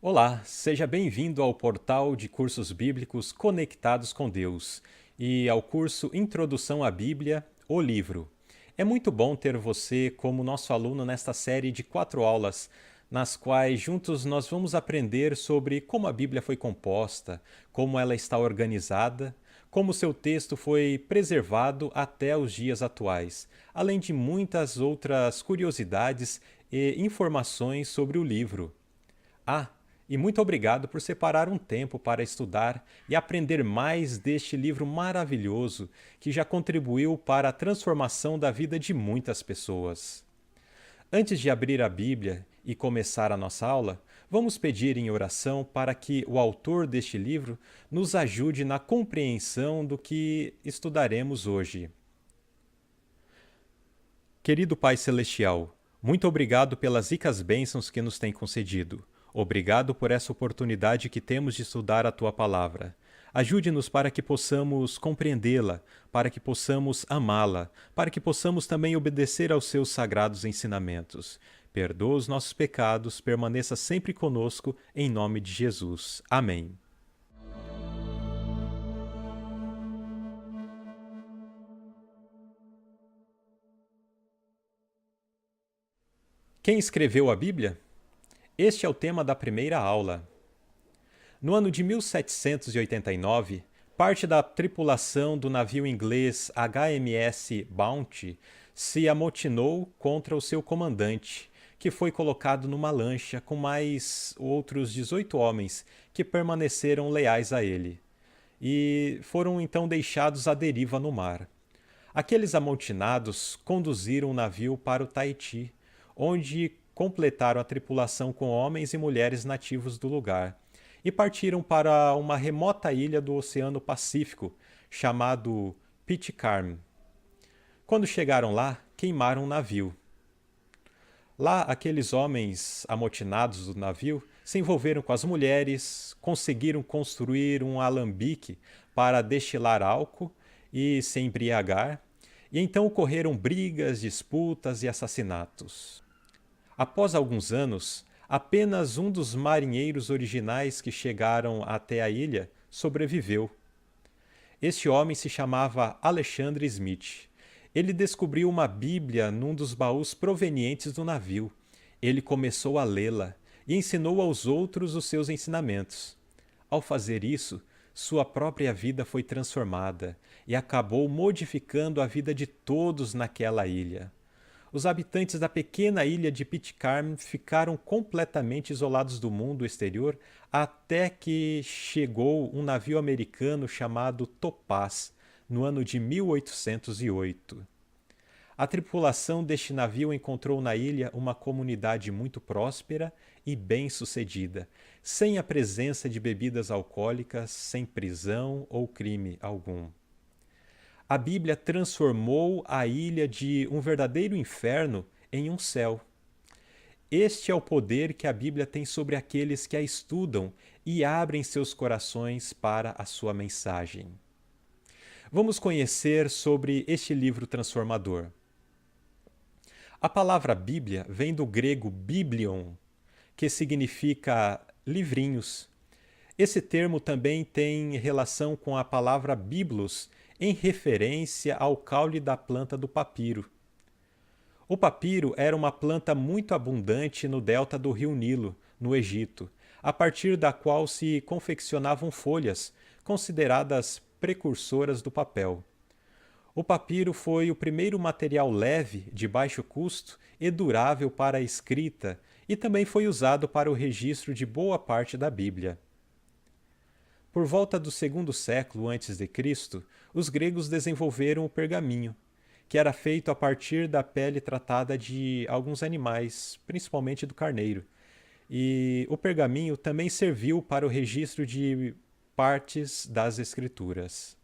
Olá, seja bem-vindo ao portal de cursos bíblicos Conectados com Deus e ao curso Introdução à Bíblia, o livro. É muito bom ter você como nosso aluno nesta série de 4 aulas, nas quais juntos nós vamos aprender sobre como a Bíblia foi composta, como ela está organizada, como seu texto foi preservado até os dias atuais, além de muitas outras curiosidades e informações sobre o livro. Ah, e muito obrigado por separar um tempo para estudar e aprender mais deste livro maravilhoso que já contribuiu para a transformação da vida de muitas pessoas. Antes de abrir a Bíblia e começar a nossa aula, vamos pedir em oração para que o autor deste livro nos ajude na compreensão do que estudaremos hoje. Querido Pai Celestial, muito obrigado pelas ricas bênçãos que nos tem concedido. Obrigado por essa oportunidade que temos de estudar a Tua palavra. Ajude-nos para que possamos compreendê-la, para que possamos amá-la, para que possamos também obedecer aos Seus sagrados ensinamentos. Perdoa os nossos pecados, permaneça sempre conosco, em nome de Jesus. Amém. Quem escreveu a Bíblia? Este é o tema da primeira aula. No ano de 1789, parte da tripulação do navio inglês HMS Bounty se amotinou contra o seu comandante, que foi colocado numa lancha com mais outros 18 homens que permaneceram leais a ele, e foram então deixados à deriva no mar. Aqueles amotinados conduziram o navio para o Tahiti, onde completaram a tripulação com homens e mulheres nativos do lugar, e partiram para uma remota ilha do Oceano Pacífico, chamado Pitcairn. Quando chegaram lá, queimaram o navio. Lá, aqueles homens amotinados do navio se envolveram com as mulheres, conseguiram construir um alambique para destilar álcool e se embriagar, e então ocorreram brigas, disputas e assassinatos. Após alguns anos, apenas um dos marinheiros originais que chegaram até a ilha sobreviveu. Este homem se chamava Alexander Smith. Ele descobriu uma Bíblia num dos baús provenientes do navio. Ele começou a lê-la e ensinou aos outros os seus ensinamentos. Ao fazer isso, sua própria vida foi transformada e acabou modificando a vida de todos naquela ilha. Os habitantes da pequena ilha de Pitcairn ficaram completamente isolados do mundo exterior até que chegou um navio americano chamado Topaz, no ano de 1808. A tripulação deste navio encontrou na ilha uma comunidade muito próspera e bem-sucedida, sem a presença de bebidas alcoólicas, sem prisão ou crime algum. A Bíblia transformou a ilha de um verdadeiro inferno em um céu. Este é o poder que a Bíblia tem sobre aqueles que a estudam e abrem seus corações para a sua mensagem. Vamos conhecer sobre este livro transformador. A palavra Bíblia vem do grego biblion, que significa livrinhos. Esse termo também tem relação com a palavra biblos, em referência ao caule da planta do papiro. O papiro era uma planta muito abundante no delta do rio Nilo, no Egito, a partir da qual se confeccionavam folhas, consideradas precursoras do papel. O papiro foi o primeiro material leve, de baixo custo e durável para a escrita, e também foi usado para o registro de boa parte da Bíblia. Por volta do segundo século a.C., os gregos desenvolveram o pergaminho, que era feito a partir da pele tratada de alguns animais, principalmente do carneiro. E o pergaminho também serviu para o registro de partes das Escrituras.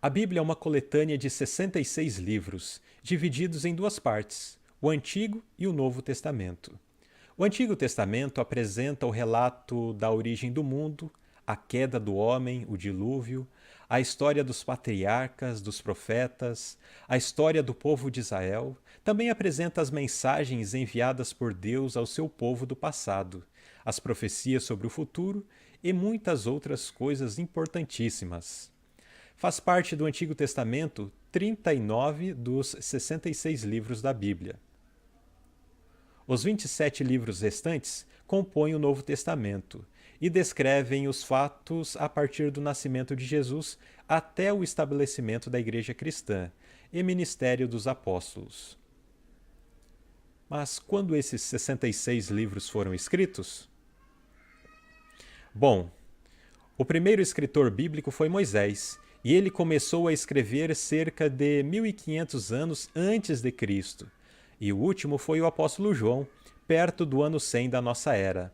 A Bíblia é uma coletânea de 66 livros, divididos em duas partes, o Antigo e o Novo Testamento. O Antigo Testamento apresenta o relato da origem do mundo, a queda do homem, o dilúvio, a história dos patriarcas, dos profetas, a história do povo de Israel. Também apresenta as mensagens enviadas por Deus ao seu povo do passado as profecias sobre o futuro e muitas outras coisas importantíssimas. Faz parte do Antigo Testamento 39 dos 66 livros da Bíblia. Os 27 livros restantes compõem o Novo Testamento e descrevem os fatos a partir do nascimento de Jesus até o estabelecimento da Igreja Cristã e ministério dos apóstolos. Mas quando esses 66 livros foram escritos? Bom, o primeiro escritor bíblico foi Moisés, e ele começou a escrever cerca de 1500 anos antes de Cristo. E o último foi o apóstolo João, perto do ano 100 da nossa era.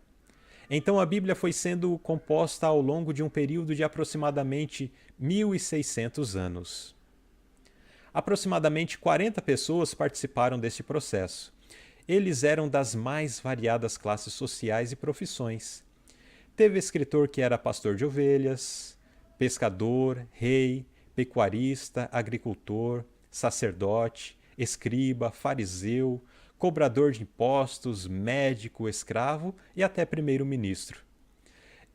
Então a Bíblia foi sendo composta ao longo de um período de aproximadamente 1600 anos. Aproximadamente 40 pessoas participaram deste processo. Eles eram das mais variadas classes sociais e profissões. Teve escritor que era pastor de ovelhas, pescador, rei, pecuarista, agricultor, sacerdote, escriba, fariseu, cobrador de impostos, médico, escravo e até primeiro-ministro.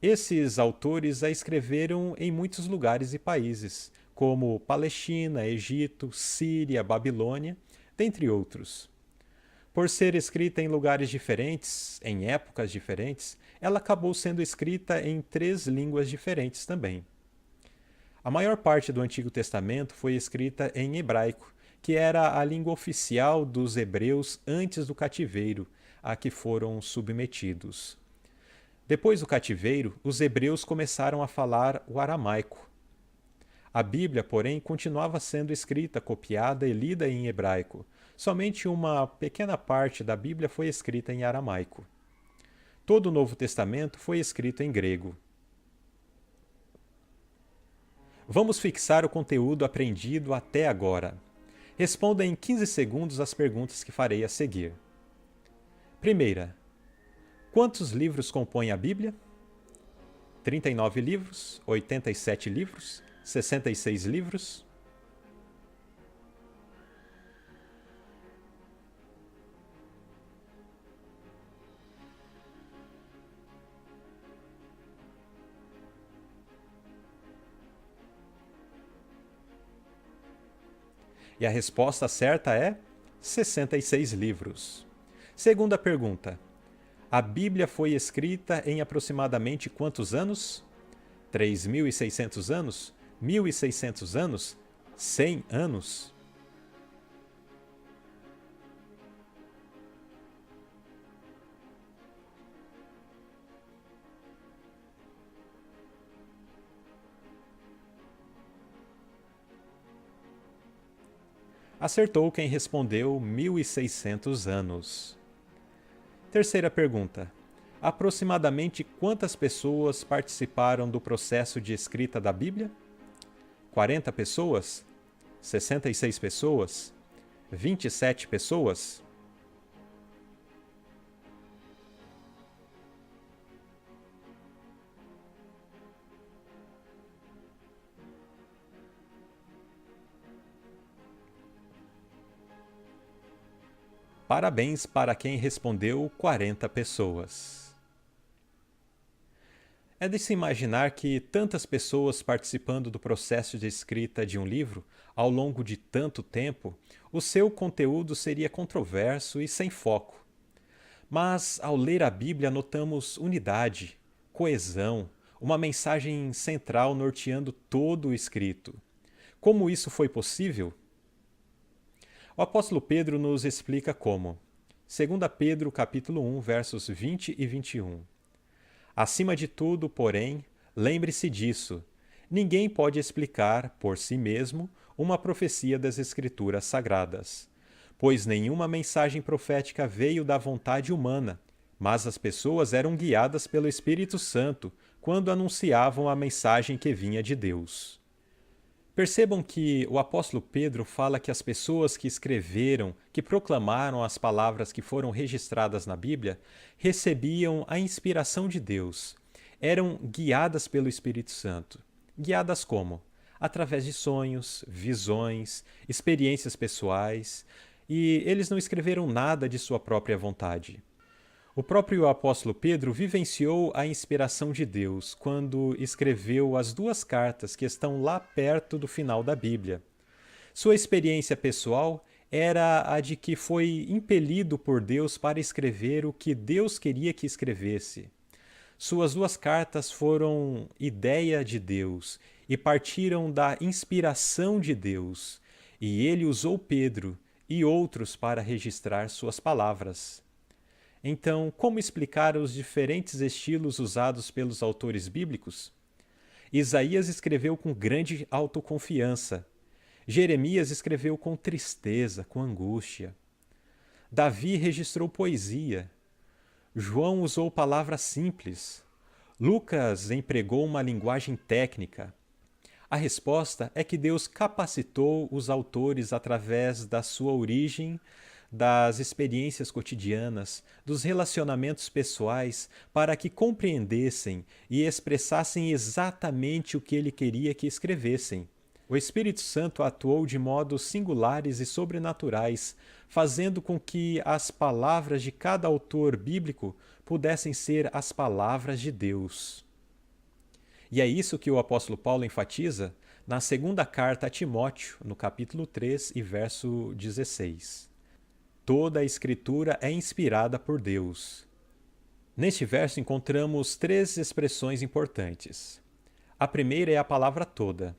Esses autores a escreveram em muitos lugares e países, como Palestina, Egito, Síria, Babilônia, dentre outros. Por ser escrita em lugares diferentes, em épocas diferentes, ela acabou sendo escrita em 3 línguas diferentes também. A maior parte do Antigo Testamento foi escrita em hebraico, que era a língua oficial dos hebreus antes do cativeiro, a que foram submetidos. Depois do cativeiro, os hebreus começaram a falar o aramaico. A Bíblia, porém, continuava sendo escrita, copiada e lida em hebraico. Somente uma pequena parte da Bíblia foi escrita em aramaico. Todo o Novo Testamento foi escrito em grego. Vamos fixar o conteúdo aprendido até agora. Responda em 15 segundos as perguntas que farei a seguir. Primeira, quantos livros compõem a Bíblia? 39 livros, 87 livros, 66 livros? E a resposta certa é 66 livros. Segunda pergunta. A Bíblia foi escrita em aproximadamente quantos anos? 3.600 anos? 1.600 anos? 100 anos? Acertou quem respondeu 1.600 anos. Terceira pergunta. Aproximadamente quantas pessoas participaram do processo de escrita da Bíblia? 40 pessoas? 66 pessoas? 27 pessoas? Parabéns para quem respondeu 40 pessoas. É de se imaginar que tantas pessoas participando do processo de escrita de um livro, ao longo de tanto tempo, o seu conteúdo seria controverso e sem foco. Mas, ao ler a Bíblia, notamos unidade, coesão, uma mensagem central norteando todo o escrito. Como isso foi possível? O apóstolo Pedro nos explica como. 2 Pedro capítulo 1, versos 20 e 21. Acima de tudo, porém, lembre-se disso. Ninguém pode explicar, por si mesmo, uma profecia das Escrituras Sagradas, pois nenhuma mensagem profética veio da vontade humana, mas as pessoas eram guiadas pelo Espírito Santo quando anunciavam a mensagem que vinha de Deus. Percebam que o apóstolo Pedro fala que as pessoas que escreveram, que proclamaram as palavras que foram registradas na Bíblia, recebiam a inspiração de Deus. Eram guiadas pelo Espírito Santo. Guiadas como? Através de sonhos, visões, experiências pessoais, e eles não escreveram nada de sua própria vontade. O próprio apóstolo Pedro vivenciou a inspiração de Deus quando escreveu as duas cartas que estão lá perto do final da Bíblia. Sua experiência pessoal era a de que foi impelido por Deus para escrever o que Deus queria que escrevesse. Suas duas cartas foram ideia de Deus e partiram da inspiração de Deus, e ele usou Pedro e outros para registrar suas palavras. Então, como explicar os diferentes estilos usados pelos autores bíblicos? Isaías escreveu com grande autoconfiança. Jeremias escreveu com tristeza, com angústia. Davi registrou poesia. João usou palavras simples. Lucas empregou uma linguagem técnica. A resposta é que Deus capacitou os autores através da sua origem, das experiências cotidianas, dos relacionamentos pessoais, para que compreendessem e expressassem exatamente o que ele queria que escrevessem. O Espírito Santo atuou de modos singulares e sobrenaturais, fazendo com que as palavras de cada autor bíblico pudessem ser as palavras de Deus. E é isso que o apóstolo Paulo enfatiza na segunda carta a Timóteo, no capítulo 3 e verso 16. Toda a Escritura é inspirada por Deus. Neste verso encontramos três expressões importantes. A primeira é a palavra toda.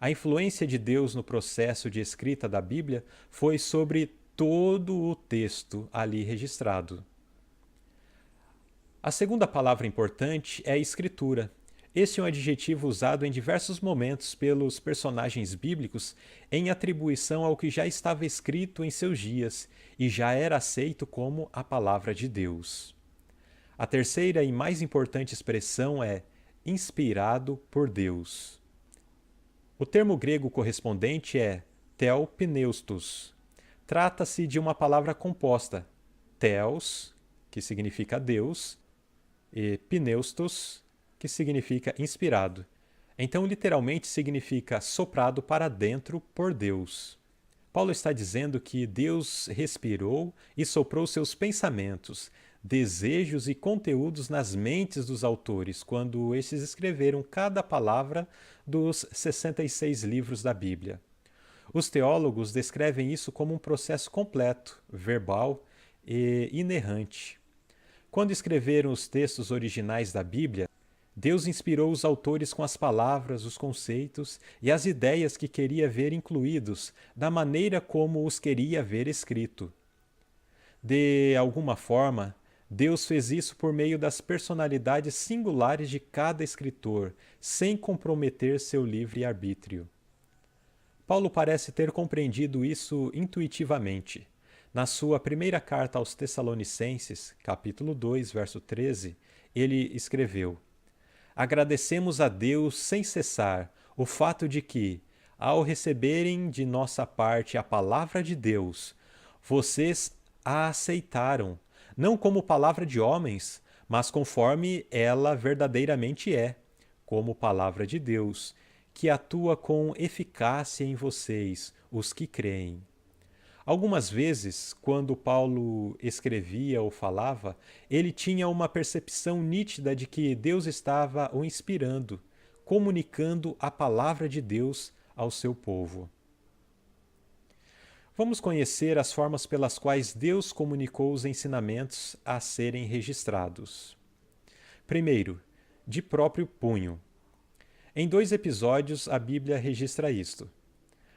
A influência de Deus no processo de escrita da Bíblia foi sobre todo o texto ali registrado. A segunda palavra importante é escritura. Este é um adjetivo usado em diversos momentos pelos personagens bíblicos em atribuição ao que já estava escrito em seus dias e já era aceito como a palavra de Deus. A terceira e mais importante expressão é inspirado por Deus. O termo grego correspondente é theopneustos. Trata-se de uma palavra composta, theos, que significa Deus, e pneustos, que significa inspirado. Então, literalmente, significa soprado para dentro por Deus. Paulo está dizendo que Deus respirou e soprou seus pensamentos, desejos e conteúdos nas mentes dos autores quando estes escreveram cada palavra dos 66 livros da Bíblia. Os teólogos descrevem isso como um processo completo, verbal e inerrante. Quando escreveram os textos originais da Bíblia, Deus inspirou os autores com as palavras, os conceitos e as ideias que queria ver incluídos da maneira como os queria ver escrito. De alguma forma, Deus fez isso por meio das personalidades singulares de cada escritor, sem comprometer seu livre-arbítrio. Paulo parece ter compreendido isso intuitivamente. Na sua primeira carta aos Tessalonicenses, capítulo 2, verso 13, ele escreveu: Agradecemos a Deus sem cessar o fato de que, ao receberem de nossa parte a palavra de Deus, vocês a aceitaram, não como palavra de homens, mas conforme ela verdadeiramente é, como palavra de Deus, que atua com eficácia em vocês, os que creem. Algumas vezes, quando Paulo escrevia ou falava, ele tinha uma percepção nítida de que Deus estava o inspirando, comunicando a palavra de Deus ao seu povo. Vamos conhecer as formas pelas quais Deus comunicou os ensinamentos a serem registrados. Primeiro, de próprio punho. Em 2 episódios, a Bíblia registra isto: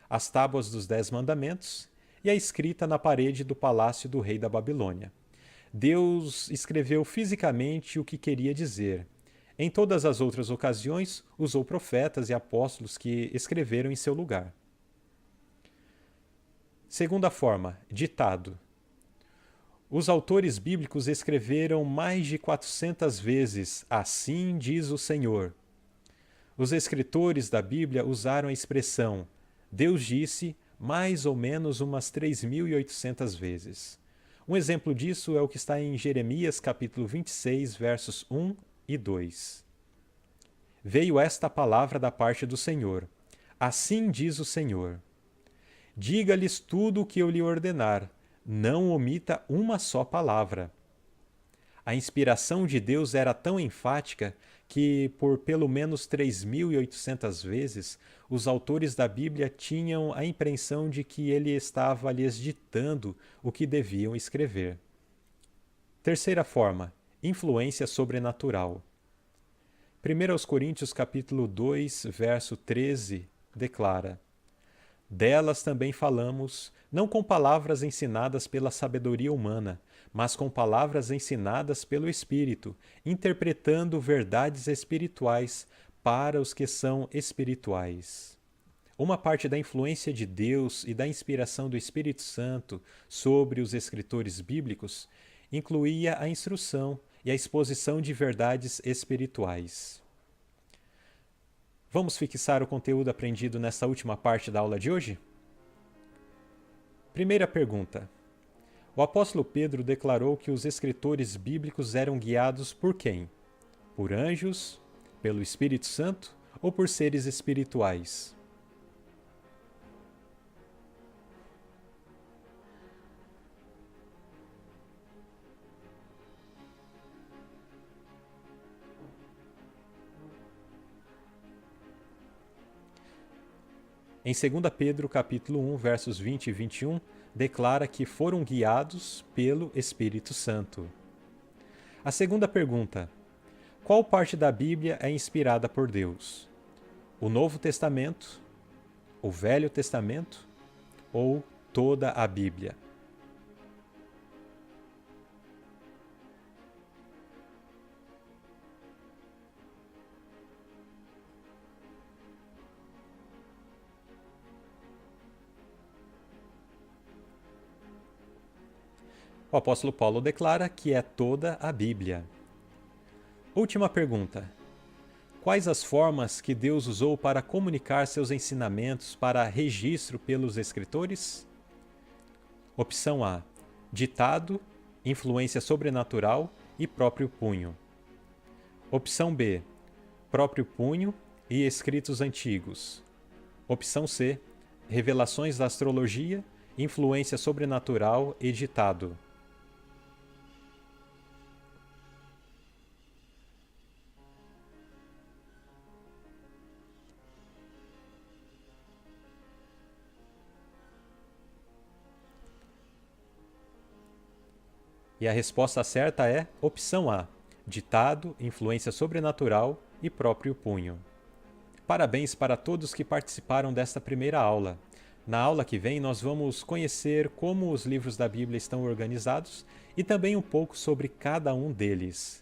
as tábuas dos 10 mandamentos e a escrita na parede do palácio do rei da Babilônia. Deus escreveu fisicamente o que queria dizer. Em todas as outras ocasiões, usou profetas e apóstolos que escreveram em seu lugar. Segunda forma, ditado. Os autores bíblicos escreveram mais de 400 vezes "Assim diz o Senhor". Os escritores da Bíblia usaram a expressão "Deus disse" mais ou menos umas 3.800 vezes. Um exemplo disso é o que está em Jeremias capítulo 26, versos 1 e 2. Veio esta palavra da parte do Senhor. Assim diz o Senhor. Diga-lhes tudo o que eu lhe ordenar, não omita uma só palavra. A inspiração de Deus era tão enfática que, por pelo menos 3.800 vezes, os autores da Bíblia tinham a impressão de que ele estava lhes ditando o que deviam escrever. Terceira forma, influência sobrenatural. 1 Coríntios capítulo 2, verso 13, declara: Delas também falamos, não com palavras ensinadas pela sabedoria humana, mas com palavras ensinadas pelo Espírito, interpretando verdades espirituais para os que são espirituais. Uma parte da influência de Deus e da inspiração do Espírito Santo sobre os escritores bíblicos incluía a instrução e a exposição de verdades espirituais. Vamos fixar o conteúdo aprendido nessa última parte da aula de hoje? Primeira pergunta. O apóstolo Pedro declarou que os escritores bíblicos eram guiados por quem? Por anjos, pelo Espírito Santo ou por seres espirituais? Em 2 Pedro capítulo 1, versos 20 e 21, declara que foram guiados pelo Espírito Santo. A segunda pergunta: qual parte da Bíblia é inspirada por Deus? O Novo Testamento, o Velho Testamento ou toda a Bíblia? O apóstolo Paulo declara que é toda a Bíblia. Última pergunta. Quais as formas que Deus usou para comunicar seus ensinamentos para registro pelos escritores? Opção A. Ditado, influência sobrenatural e próprio punho. Opção B. Próprio punho e escritos antigos. Opção C. Revelações da astrologia, influência sobrenatural e ditado. E a resposta certa é opção A, ditado, influência sobrenatural e próprio punho. Parabéns para todos que participaram desta primeira aula. Na aula que vem, nós vamos conhecer como os livros da Bíblia estão organizados e também um pouco sobre cada um deles.